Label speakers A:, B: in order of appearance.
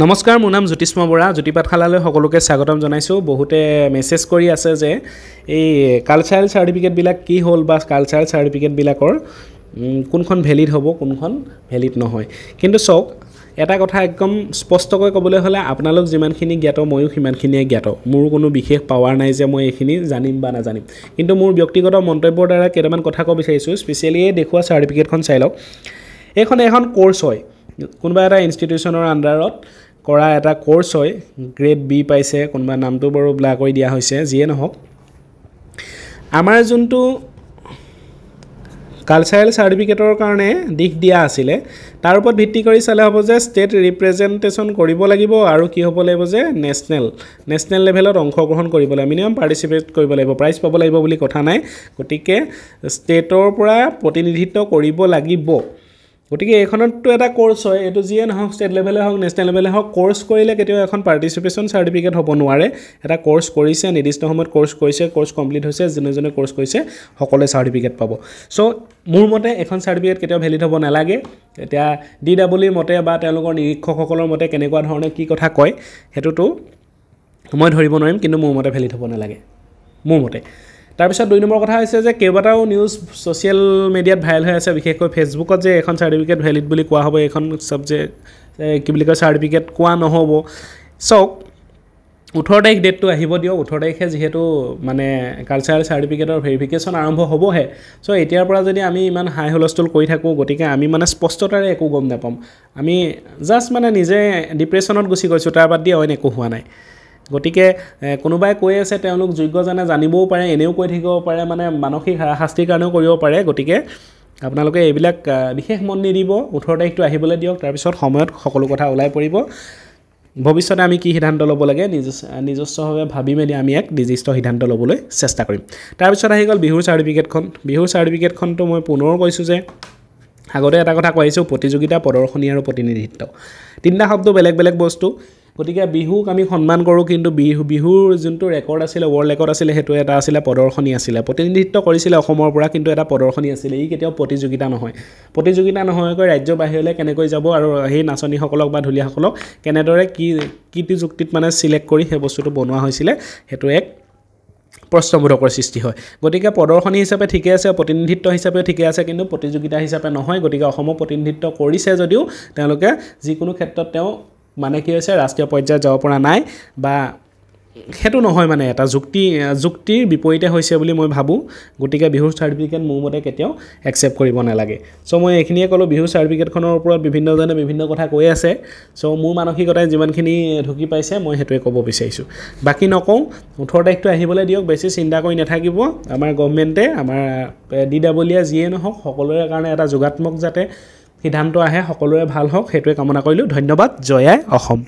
A: নমস্কাৰ মোৰ নাম জ্যোতিষ্ম বৰা জ্যোতি পাঠশালালৈ সকলোকে স্বাগতম জনাইছোঁ বহুতে মেছেজ কৰি আছে যে এই কালচাৰেল সাৰ্টিফিকেটবিলাক কি হ'ল বা কালচাৰেল সাৰ্টিফিকেটবিলাকৰ কোনখন ভ্যালিড হ'ব কোনখন ভ্যালিড নহয় কিন্তু চাওক এটা কথা একদম স্পষ্টকৈ ক'বলৈ হ'লে আপোনালোক যিমানখিনি জ্ঞাত ময়ো সিমানখিনিয়ে জ্ঞাত মোৰ কোনো বিশেষ পাৱাৰ নাই যে মই এইখিনি জানিম বা নাজানিম কিন্তু মোৰ ব্যক্তিগত মন্তব্যৰ দ্বাৰা কেইটামান কথা ক'ব বিচাৰিছোঁ স্পেচিয়েলি দেখুৱা সাৰ্টিফিকেটখন চাই লওক এইখন এখন কোৰ্স হয় কোনোবা এটা ইনষ্টিটিউচনৰ আন্ডাৰত কৰা এটা কোৰ্স হয় গ্ৰেড বি পাইছে কোনোবা নামটো বড় ব্লা কৰি দিয়া হৈছে যিয়ে নহওক আমাৰ যোনটো কালচাৰেল সাৰ্টিফিকেটৰ কাৰণে দিখ দিয়া আছিল তাৰ ওপৰত ভিত্তি কৰি চালে হ'ব যে ষ্টেট ৰিপ্ৰেজেন্টেশন কৰিব লাগিব আৰু কি হ'ব লাগিব যে নেশনেল লেভেলত অংশগ্ৰহণ কৰিব লাগিব মিনিমাম পাৰ্টিসিপেট কৰিব লাগিব প্ৰাইজ পাব লাগিব বুলি কথা নাই গতিকে ষ্টেটৰ পৰা প্ৰতিনিধিত্ব কৰিব লাগিব গতিকে এইখনটো এটা কোৰ্স হয় এটো যিয়ে নহওক ষ্টেট লেভেলে হওক নেশনেল লেভেলে হওক কোৰ্স কৰিলে কেতিয়াও এখন পাৰ্টিসিপেশন সাৰ্টিফিকেট হ'ব নোৱাৰে এটা কোৰ্স কৰিছে নিৰ্দিষ্ট সময়ত কোৰ্স কৰিছে কোৰ্স কমপ্লিট হৈছে জনে কোৰ্স কৰিছে সকলোৱে সাৰ্টিফিকেট পাব সো মোৰ মতে এখন সাৰ্টিফিকেট কেতিয়াও ভ্যালিড হ'ব নালাগে এতিয়া ডিডব্লিউ মতে বা তেওঁলোকৰ নিৰীক্ষকসকলৰ মতে কেনেকুৱা ধৰণে কি কথা কয় হেতুটো মই ধৰিব নোৱাৰিম কিন্তু মোৰ মতে ভ্যালিড হ'ব নালাগে মোৰ মতে তাৰপিছত দুই নম্বৰ কথা হৈছে যে কেইবাটাও নিউজ সোশ্যাল মিডিয়াত ভাইৰাল হৈ আছে বিশেষকৈ ফেসবুকত যে এখন সাৰ্টিফিকেট ভ্যালিড বুলি কোৱা হ'ব এখন সাবজেক্ট কি বুলি কয় সাৰ্টিফিকেট কোৱা নহব সক 18 তাৰিখ ডেটটো আহিব দিও 18 তাৰিখে যেহেতু মানে কালচাৰেল সাৰ্টিফিকেটৰ ভেৰিফিকেশন আৰম্ভ হ'বহে সো এতিয়াৰ পৰা যদি আমি ইমান হাই হলষ্টল কৰি থাকো গতিকে আমি মানে স্পষ্টতাৰে একো গম নাপাম আমি জাস্ট মানে নিজে ডিপ্ৰেছনত গুছি গৈছো তাৰ বাদ দিয়া অইন একো হোৱা নাই গতিকে কোনোবাই কৈ আছে তেওঁলোক যোগ্যজনে জানিবও পাৰে এনেও কৈ থাকিব পাৰে মানে মানসিক হাৰাশাস্তিৰ কাৰণেও কৰিব পাৰে গতিকে আপোনালোকে এইবিলাক বিশেষ মন নিদিব 18 তাৰিখটো আহিবলৈ দিয়ক তাৰ পিছত সময়ত সকলো কথা ওলাই পৰিব ভৱিষ্যতে আমি কি সিদ্ধান্ত ল'ব লাগে নিজস্বভাৱে ভাবি মেলি আমি এক নিৰ্দিষ্ট সিদ্ধান্ত ল'বলৈ চেষ্টা কৰিম তাৰ পিছত আহি গ'ল বিহুৰ সাৰ্টিফিকেটখনটো মই পুনৰ কৈছো যে আগতে এটা কথা কৈছো প্ৰতিযোগিতা প্ৰদৰ্শনী আৰু প্ৰতিনিধিত্ব তিনিটা শব্দ বেলেগ বস্তু গতিকে বিহুক আমি সন্মান কৰো কিন্তু বিহুৰ যোনটো ৰেকৰ্ড আছিল ওৱৰ্ল্ড ৰেকৰ্ড আছিল হেতু এটা আছিল প্ৰদৰ্শনী আছিল প্ৰতিনিধিত্ব কৰিছিল অসমৰ পৰা কিন্তু এটা প্ৰদৰ্শনী আছিল এই কেতিয়াও প্ৰতিযোগিতা নহয়কৈ ৰাজ্য বাহিৰলৈ কেনেকৈ যাব আৰু সেই নাচনীসকলক বা ঢুলীয়াসকলক কেনেদৰে কি যুক্তিত মানে সিলেক্ট কৰি সেই বস্তুটো বনোৱা হৈছিল হেতু এক প্ৰশ্নবোধকৰ সৃষ্টি হয় গতিকে প্ৰদৰ্শনী হিচাপে ঠিকে আছে প্ৰতিনিধিত্ব হিচাপে ঠিকে আছে কিন্তু প্ৰতিযোগিতা হিচাপে নহয় গতিকে অসমৰ প্ৰতিনিধিত্ব কৰিছে যদিও তেওঁলোকে যিকোনো ক্ষেত্ৰত তেওঁ মানে কি হৈছে ৰাষ্ট্ৰীয় পৰ্যায়ত যাব পৰা নাই বা হেতু নহয় মানে এটা যুক্তিৰ বিপৰীতে হৈছে বুলি মই ভাবো গতিকে বিহুৰ সাৰ্টিফিকেট মোৰ মতে কেতিয়াও একচেপ্ট কৰিব নালাগে সো মই এইখিনিয়ে ক'লো বিহুৰ সাৰ্টিফিকেটখনৰ ওপৰত বিভিন্নজনে বিভিন্ন কথা কৈ আছে সো মোৰ মানসিকতাই যিমানখিনি ঢুকি পাইছে মই হেতুৱে ক'ব বিচাৰিছো বাকি নকওঁ 18 তাৰিখটো আহিবলৈ দিয়ক বেছি চিন্তা কৰি নাথাকিব আমাৰ গভৰ্ণমেণ্টে আমাৰ ডিডব্লিউ যিয়ে নহওক সকলোৰে কাৰণে এটা যোগাত্মক যাতে সিদ্ধান্ত আহে সকলোৰে ভাল হওক হেতুৱে কামনা কৰিলো ধন্যবাদ জয় আই অসম